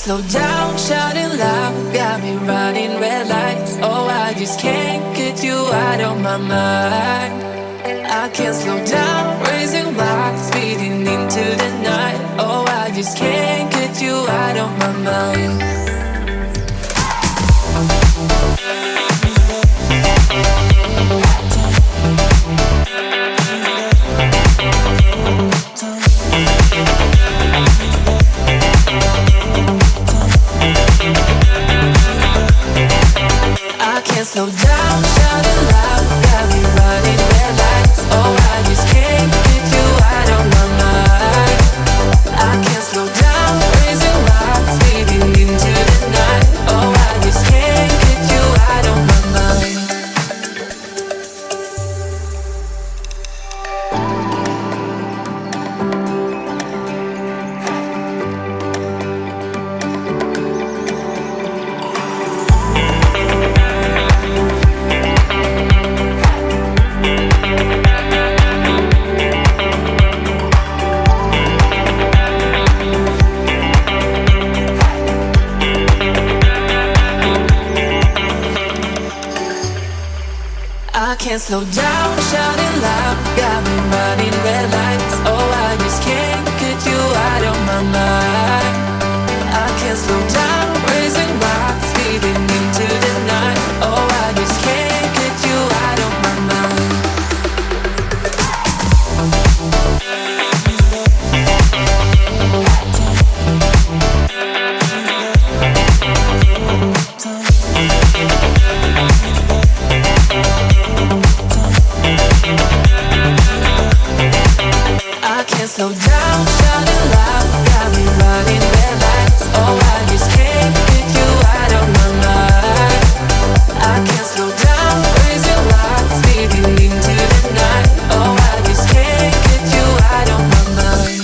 slow down, shouting loud, got me running red lights. Oh, I just can't get you out of my mind. I can't slow down, raising my speeding into the night. Oh, I just can't get you out of my mind. I can't slow down, shouting loud, got me running red lights. Oh, I just can't get you out of my mind. I can't slow down, raising my speeding into the night. Oh, I just can't get you out of my mind. I can't slow down, shouting loud, got me running red lights. Oh, I just can't get you out of my mind. I can't slow down, raising my speeding into the night. Oh, I just can't get you out of my mind. I can't slow down, shouting loud, got me running red lights. Oh, I just can't get you out of my mind. I can't slow down, raising lights, speeding into the night. Oh, I just can't get you out of my mind.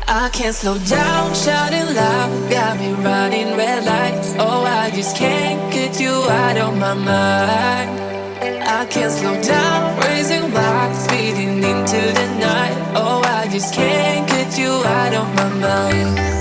I can't slow down, shouting loud, got me running red lights. Oh, I just can't get you out of my mind. I can't slow down, raising my speeding into the night. Oh, I just can't get you out of my mind.